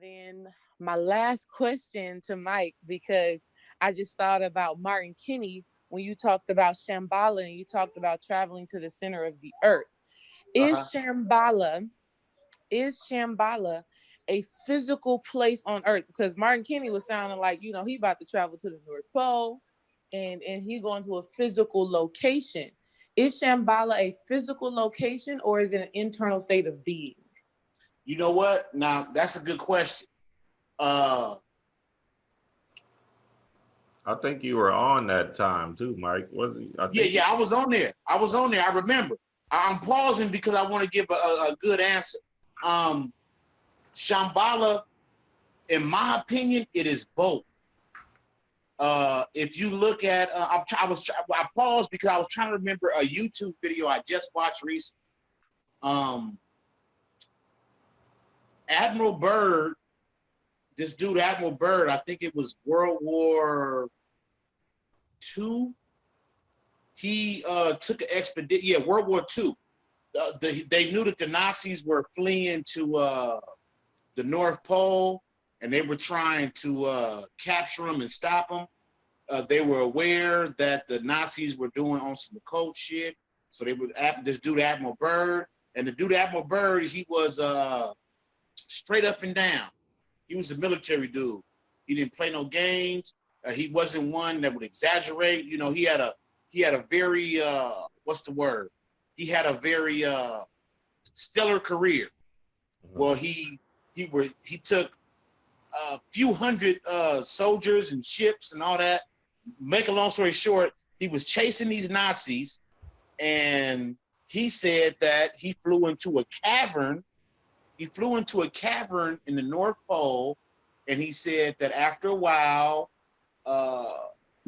then my last question to Mike, because I just thought about Martin Kinney when you talked about Shambhala and you talked about traveling to the center of the earth. Is Uh-huh. Shambhala is Shambhala a physical place on earth? Because Martin Kinney was sounding like, he about to travel to the North Pole and he going to a physical location. Is Shambhala a physical location or is it an internal state of being? You know what? Now that's a good question. Uh, I think you were on that time too, Mike. Was he? I yeah, think. yeah, I was on there. I was on there. I remember. I'm pausing because I want to give a good answer. Um, Shambhala, in my opinion, it is both. If you look at, I paused because I was trying to remember a YouTube video I just watched recently. Um, Admiral Byrd, this dude Admiral Byrd, I think it was World War II. He took an expedition. Yeah, World War II. They knew that the Nazis were fleeing to the North Pole, and they were trying to capture them and stop them. They were aware that the Nazis were doing on some occult shit, so they would this dude Admiral Byrd, and the dude Admiral Byrd, he was straight up and down. He was a military dude. He didn't play no games. He wasn't one that would exaggerate. You know, he had a very what's the word? He had a very stellar career. Well, he took a few hundred soldiers and ships and all that. Make a long story short, he was chasing these Nazis, and he said that he flew into a cavern. He flew into a cavern in the North Pole, and he said that after a while,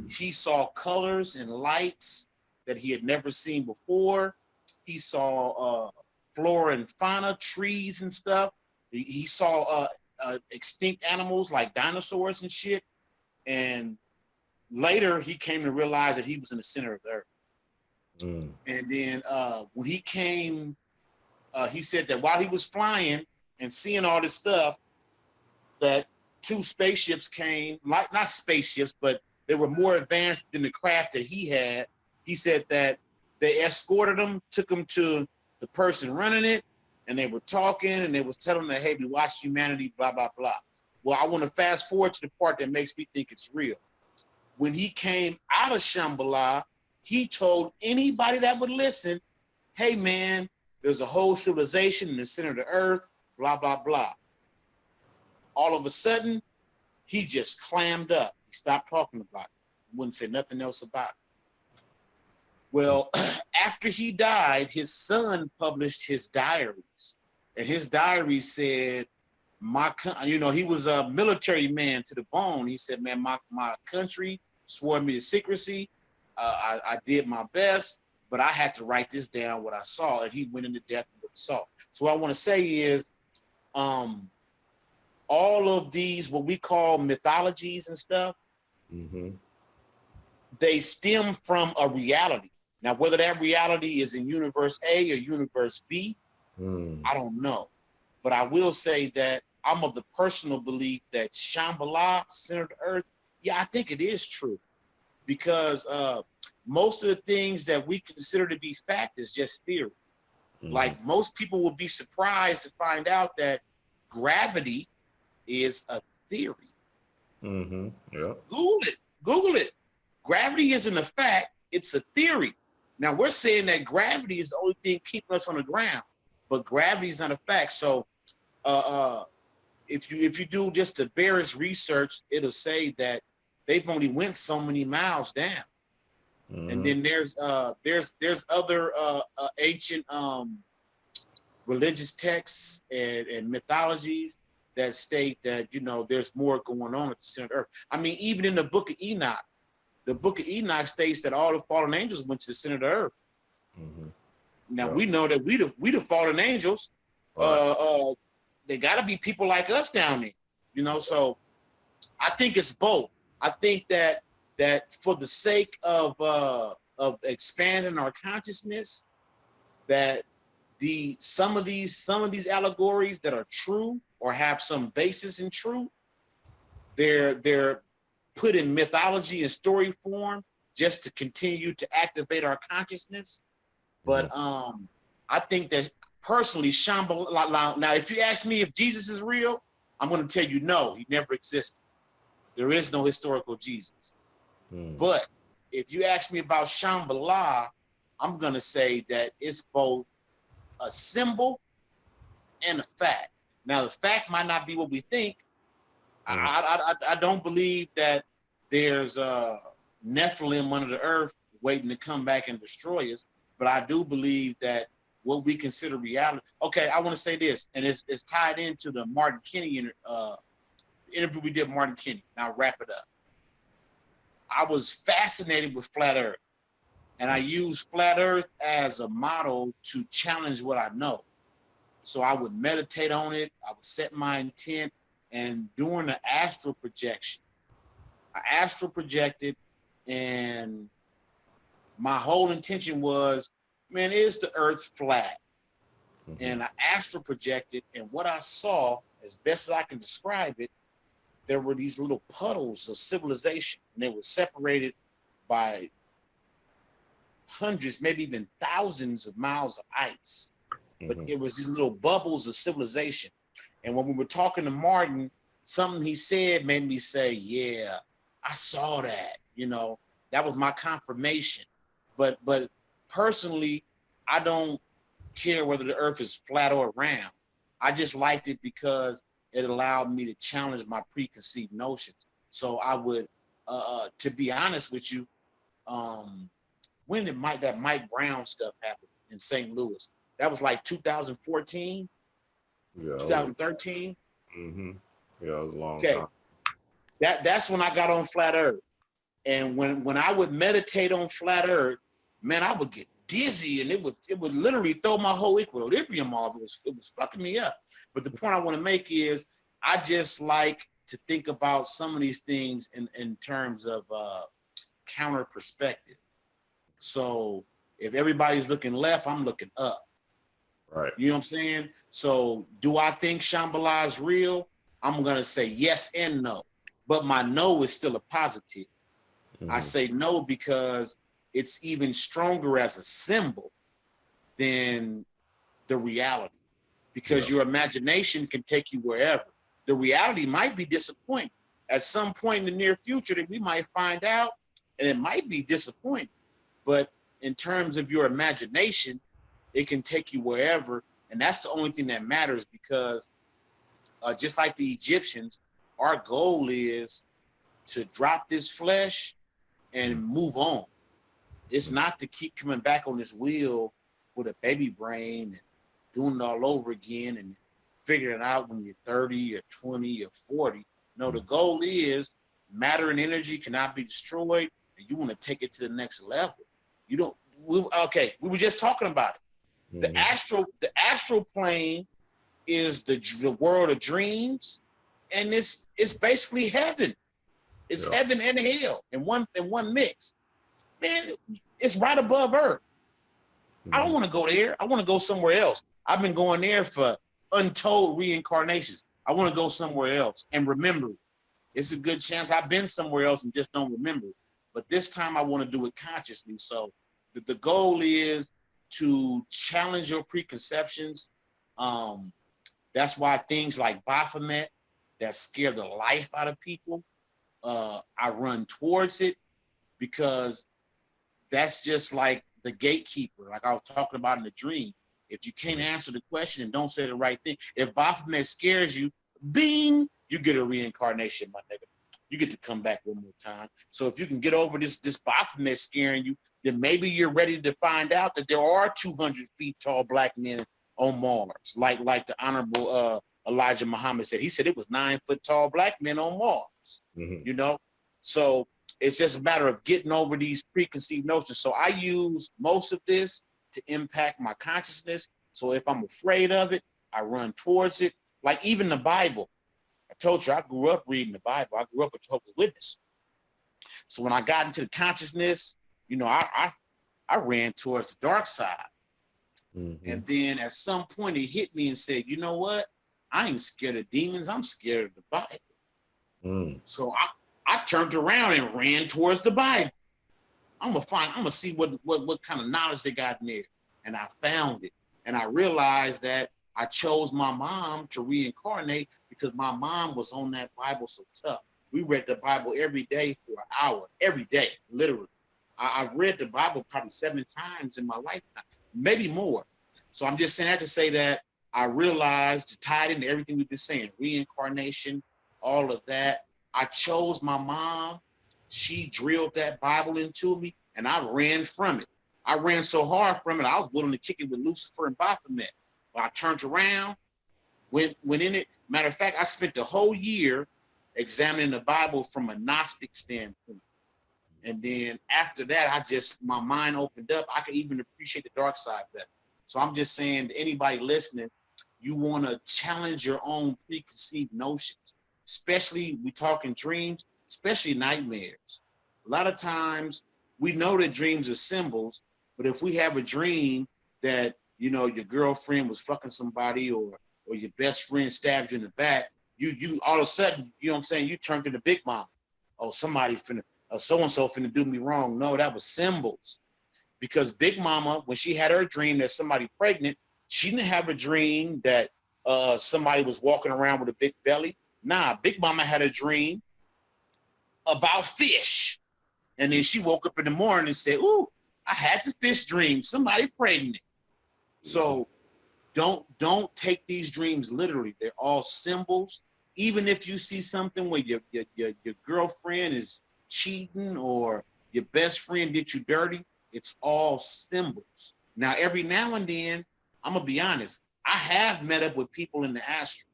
he saw colors and lights that he had never seen before. He saw flora and fauna, trees and stuff. He saw extinct animals like dinosaurs and shit. And later, he came to realize that he was in the center of the earth. Mm. And then when he came, he said that while he was flying and seeing all this stuff, that two spaceships came, like not spaceships, but they were more advanced than the craft that he had. He said that they escorted him, took him to the person running it, and they were talking, and they was telling them that, hey, we watched humanity, blah, blah, blah. Well, I want to fast forward to the part that makes me think it's real. When he came out of Shambhala, he told anybody that would listen, hey, man, there's a whole civilization in the center of the earth, blah, blah, blah. All of a sudden, he just clammed up. He stopped talking about it. Wouldn't say nothing else about it. Well, after he died, his son published his diaries. And his diary said, he was a military man to the bone. He said, man, my country swore me to secrecy. I did my best, but I had to write this down, what I saw. And he went into depth with what he saw. So what I want to say is, all of these, what we call mythologies and stuff, they stem from a reality. Now, whether that reality is in universe A or universe B, I don't know. But I will say that I'm of the personal belief that Shambhala, center of the earth, yeah, I think it is true. Because most of the things that we consider to be fact is just theory. Like most people will be surprised to find out that gravity is a theory. Yeah. Google it. Gravity isn't a fact, it's a theory. Now we're saying that gravity is the only thing keeping us on the ground, but gravity is not a fact. So if you do just the barest research, it'll say that they've only went so many miles down. And then there's other ancient religious texts and mythologies that state that, there's more going on at the center of the earth. I mean, even in the book of Enoch states that all the fallen angels went to the center of the earth. Now we know that we the fallen angels. Right. They got to be people like us down there, So I think it's both. I think that for the sake of expanding our consciousness, that some of these allegories that are true, or have some basis in truth, they're put in mythology and story form just to continue to activate our consciousness. But I think that personally, Shambhala. Now, if you ask me if Jesus is real, I'm going to tell you no, he never existed. There is no historical Jesus. But if you ask me about Shambhala, I'm going to say that it's both a symbol and a fact. Now, the fact might not be what we think. I don't believe that there's a Nephilim under the earth waiting to come back and destroy us, but I do believe that what we consider reality. Okay, I want to say this, and it's tied into the Martin Kinney interview we did with Martin Kinney. Now, wrap it up. I was fascinated with flat earth, and I used flat earth as a model to challenge what I know. So I would meditate on it, I would set my intent, and during the astral projection, I astral projected, and my whole intention was, man, is the earth flat? And I astral projected, and what I saw, as best as I can describe it, there were these little puddles of civilization, and they were separated by hundreds, maybe even thousands of miles of ice. But it was these little bubbles of civilization. And when we were talking to Martin, something he said made me say, yeah, I saw that, you know, that was my confirmation. But personally, I don't care whether the earth is flat or round. I just liked it because it allowed me to challenge my preconceived notions. So I would, to be honest with you, when did that Mike Brown stuff happen in St. Louis? That was like 2014, 2013. Yeah, it was a long time. That's when I got on flat earth. And when I would meditate on flat earth, man, I would get dizzy, and it would literally throw my whole equilibrium off. It was fucking me up. But the point I want to make is I just like to think about some of these things in terms of counter perspective. So if everybody's looking left, I'm looking up. Right. You know what I'm saying? So do I think Shambhala is real? I'm going to say yes and no. But my no is still a positive. I say no because it's even stronger as a symbol than the reality. Because your imagination can take you wherever. The reality might be disappointing. At some point in the near future that we might find out, and it might be disappointing. But in terms of your imagination, it can take you wherever, and that's the only thing that matters, because just like the Egyptians, our goal is to drop this flesh and move on. It's not to keep coming back on this wheel with a baby brain and doing it all over again and figuring it out when you're 30 or 20 or 40. No, the goal is matter and energy cannot be destroyed, and you want to take it to the next level. You don't. We were just talking about it. The astral plane is the world of dreams, and it's basically heaven. It's heaven and hell in one mix. Man, it's right above earth. I don't want to go there. I want to go somewhere else. I've been going there for untold reincarnations. I want to go somewhere else and remember it. It's a good chance I've been somewhere else and just don't remember it. But this time I want to do it consciously. So the goal is to challenge your preconceptions. That's why things like Baphomet that scare the life out of people, I run towards it, because that's just like the gatekeeper, like I was talking about in the dream. If you can't answer the question and don't say the right thing, if Baphomet scares you, bing, you get a reincarnation, my nigga. You get to come back one more time. So if you can get over this Baphomet scaring you, then maybe you're ready to find out that there are 200 feet tall black men on Mars, like the Honorable Elijah Muhammad said. He said it was 9 foot tall black men on Mars. You know, so it's just a matter of getting over these preconceived notions. So I use most of this to impact my consciousness. So if I'm afraid of it, I run towards it. Like even the Bible. I told you I grew up reading the Bible. I grew up a Jehovah's Witness. So when I got into the consciousness, you know, I ran towards the dark side. And then at some point it hit me and said, you know what? I ain't scared of demons. I'm scared of the Bible. Mm. So I turned around and ran towards the Bible. I'm gonna see what kind of knowledge they got in there. And I found it. And I realized that I chose my mom to reincarnate because my mom was on that Bible so tough. We read the Bible every day for an hour, every day, literally. I've read the Bible probably 7 times in my lifetime, maybe more. So I'm just saying that to say that I realized, to tie it into everything we've been saying, reincarnation, all of that. I chose my mom. She drilled that Bible into me, and I ran from it. I ran so hard from it, I was willing to kick it with Lucifer and Baphomet. But I turned around, went in it. Matter of fact, I spent the whole year examining the Bible from a Gnostic standpoint. And then after that, my mind opened up. I could even appreciate the dark side better. So I'm just saying to anybody listening, you want to challenge your own preconceived notions, especially we talking dreams, especially nightmares. A lot of times we know that dreams are symbols, but if we have a dream that, you know, your girlfriend was fucking somebody or your best friend stabbed you in the back, you all of a sudden, you know what I'm saying, you turn to the big mom. Oh, somebody finna, so-and-so finna do me wrong. No, that was symbols. Because Big Mama, when she had her dream that somebody pregnant, she didn't have a dream that somebody was walking around with a big belly. Nah, Big Mama had a dream about fish. And then she woke up in the morning and said, ooh, I had the fish dream. Somebody pregnant. So don't take these dreams literally. They're all symbols. Even if you see something where your girlfriend is cheating or your best friend did you dirty, it's all symbols. Now, every now and then, I'm gonna be honest, I have met up with people in the astral.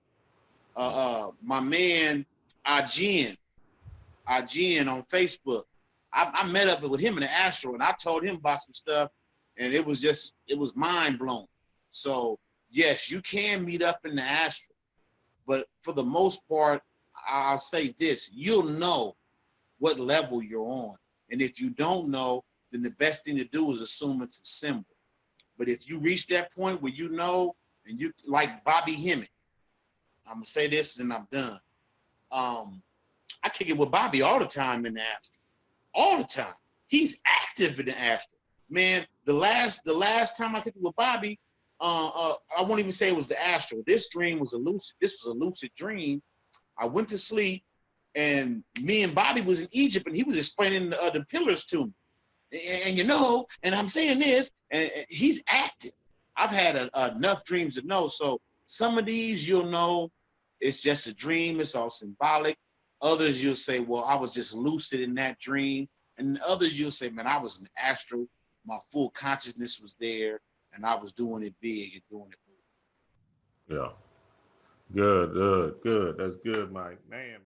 My man, Ajin on Facebook, I met up with him in the astral and I told him about some stuff and it was mind blowing. So yes, you can meet up in the astral, but for the most part, I'll say this, you'll know what level you're on. And if you don't know, then the best thing to do is assume it's a symbol. But if you reach that point where you know, and you like Bobby Hemmett, I'm gonna say this and I'm done. I kick it with Bobby all the time in the astral, all the time. He's active in the astral, man. The last time I kicked it with Bobby, I won't even say it was the astral. This dream was a lucid. This was a lucid dream. I went to sleep, and me and Bobby was in Egypt, and he was explaining the pillars to me. And you know, and I'm saying this, and he's active. I've had enough dreams to know. So some of these you'll know it's just a dream. It's all symbolic. Others you'll say, well, I was just lucid in that dream. And others you'll say, man, I was an astral. My full consciousness was there, and I was doing it big and doing it big. Yeah. Good. That's good, Mike. Man.